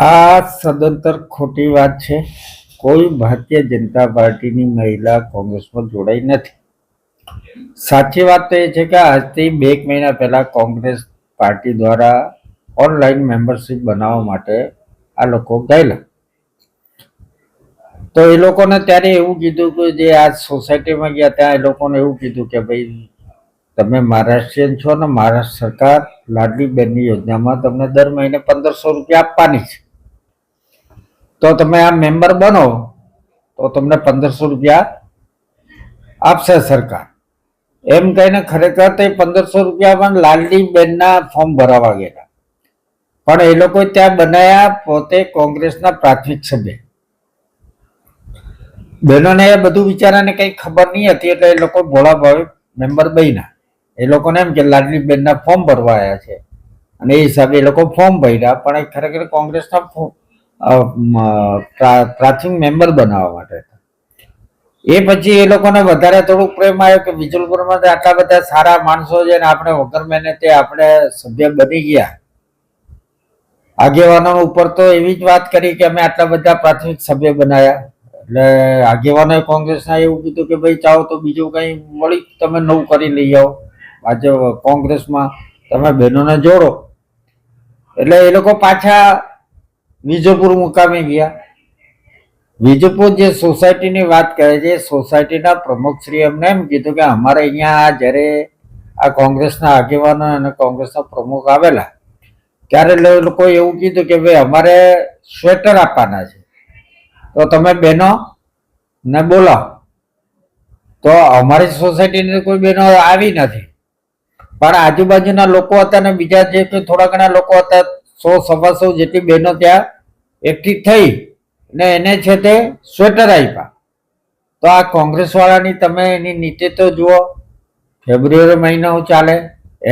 આ સદંતર ખોટી વાત છે. કોઈ ભારતીય જનતા પાર્ટીની મહિલા કોંગ્રેસમાં જોડાઈ નથી. સાચી વાત તો એ છે કે આજથી 2 મહિના પહેલા કોંગ્રેસ પાર્ટી દ્વારા ઓનલાઈન મેમ્બરશિપ બનાવવા માટે આ લોકો ગયેલા. તો એ લોકોને ત્યારે એવું કીધું કે જે આ સોસાયટીમાં ગયા ત્યાં એ લોકોને એવું કીધું કે ભાઈ તમે મહારાષ્ટ્રીયન છો ને, મહારાષ્ટ્ર સરકાર લાડલી બેનની યોજનામાં તમને દર મહિને 1500 રૂપિયા આપવાની છે. તો તમે આ મેમ્બર બનો તો તમને 1500 રૂપિયા આપશે સરકાર. એમ કહીને ખરેખર તે 1500 રૂપિયામાં લાડલી બેનના ફોર્મ ભરાવા ગયેલા. પણ એ લોકો ત્યાં બનાયા પોતે કોંગ્રેસના પ્રાથમિક સભ્ય. બહેનોને એ બધું વિચારાને કઈ ખબર નહીં હતી એટલે એ લોકો ભોળા ભાવે મેમ્બર બન્યા. એ લોકોને એમ કે લાડલી બેનના ફોર્મ ભરવા આવ્યા છે અને એ હિસાબે એ લોકો ફોર્મ ભર્યા. પણ એ ખરેખર કોંગ્રેસના પ્રાથમિક મેમ્બર બનાવવા માટે. એ પછી એ લોકોને વધારે થોડુંક પ્રેમ આવ્યો કે વિજલપુરમાં આટલા બધા સારા માણસો છે ને આપણે વગર મહેનતે આપણે સભ્ય બની ગયા. આગેવાનો ઉપર તો એવી જ વાત કરી કે અમે આટલા બધા પ્રાથમિક સભ્ય બનાવ્યા. એટલે આગેવાનોએ કોંગ્રેસના એવું કીધું કે ભાઈ ચાલો તો બીજું કંઈ વળી તમે નવું કરી લઈ આવો. આજે કોંગ્રેસમાં તમે બહેનોને જોડો. એટલે એ લોકો પાછા વિજયપુર મુકામે ગયા. વિજયપુર જે સોસાયટીની વાત કરે છે, સોસાયટીના પ્રમુખશ્રી એમને એમ કીધું કે અમારે અહીંયા જ્યારે આ કોંગ્રેસના આગેવાનો અને કોંગ્રેસના પ્રમુખ આવેલા ત્યારે લોકો એવું કીધું કે ભાઈ અમારે સ્વેટર આપવાના છે તો તમે બહેનો ને બોલાવો. તો અમારી સોસાયટીની કોઈ બહેનો આવી નથી. પણ આજુબાજુના લોકો હતા ને બીજા જે થોડા ઘણા લોકો હતા, 100-125 જેટલી બહેનો ત્યાં એકઠી થઈ ને એને છે તે સ્વેટર આપ્યા. તો આ કોંગ્રેસ વાળાની તમે એની નીચે તો જુઓ. ફેબ્રુઆરી મહિનો ચાલે,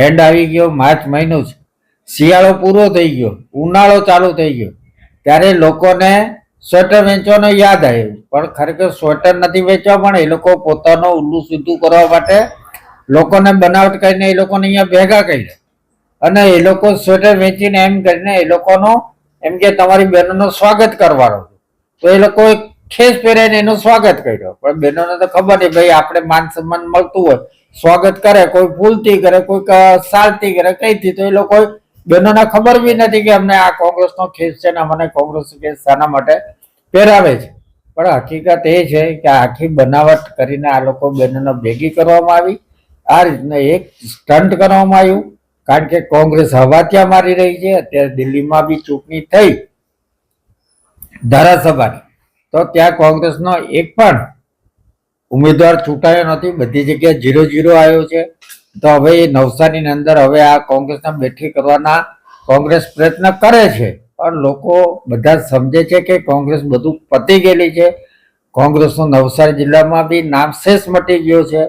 એન્ડ આવી ગયો, માર્ચ મહિનો છે, શિયાળો પૂરો થઈ ગયો, ઉનાળો ચાલુ થઈ ગયો, ત્યારે લોકોને સ્વેટર વેચવાનો યાદ આવ્યું. પણ ખરેખર સ્વેટર નથી વેચવા, પણ એ લોકો પોતાનો ઉલ્લું સીધું કરવા માટે લોકોને બનાવટ કરીને એ લોકોને અહીંયા ભેગા કર્યા અને એ લોકો સ્વેટર વેચીને એમ કરીને એ લોકોનો એમ કે તમારી બહેનોનું સ્વાગત કરવાનું. તો એ લોકોએ ખેસ પહેરીને એનું સ્વાગત કર્યું. પણ બહેનોને તો ખબર નહીં ભાઈ આપણે માન સન્માન મળતું હોય, સ્વાગત કરે, કોઈ ફૂલથી કરે, કોઈ સાલથી કરે, કઈથી. તો એ લોકો બહેનોને ખબર બી નથી કે અમને આ કોંગ્રેસનો ખેસ છે ને અમને કોંગ્રેસ ખેસ શાના માટે પહેરાવે છે. પણ હકીકત એ છે કે આખી બનાવટ કરીને આ લોકો બહેનોને ભેગી કરવામાં આવી. આ રીતના એક સ્ટન્ટ કરવામાં આવ્યું. કારણ કે કોંગ્રેસ હવા ત્યાં મારી રહી છે. અત્યારે દિલ્હીમાં બી ચૂંટણી થઈ ધારાસભાની, તો ત્યાં કોંગ્રેસનો એક પણ ઉમેદવાર ચૂંટાયો નથી. બધી જગ્યાએ 0-0 આવ્યો છે. તો હવે એ નવસારીની અંદર હવે આ કોંગ્રેસને બેઠી કરવાના કોંગ્રેસ પ્રયત્ન કરે છે. પણ લોકો બધા સમજે છે કે કોંગ્રેસ બધું પતી ગયેલી છે. કોંગ્રેસનું નવસારી જિલ્લામાં બી નામ શેષ મટી ગયો છે.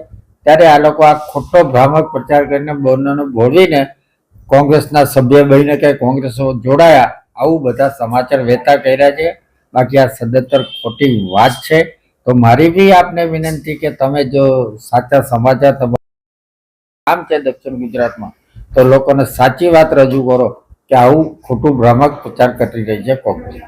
ત્યારે આ લોકો આ ખોટો ભ્રામક પ્રચાર કરીને બોનને બોલવીને કોંગ્રેસના સભ્ય બનીને કે કોંગ્રેસો જોડાયા, આવું બધા સમાચાર વહેતા કર્યા છે. બાકી આ સદંતર ખોટી વાત છે. તો મારી બી આપને વિનંતી કે તમે જો સાચા સમાચાર તમારું કામ છે દક્ષિણ ગુજરાતમાં, તો લોકોને સાચી વાત રજૂ કરો કે આવું ખોટું ભ્રામક પ્રચાર કરી રહી છે કોંગ્રેસ.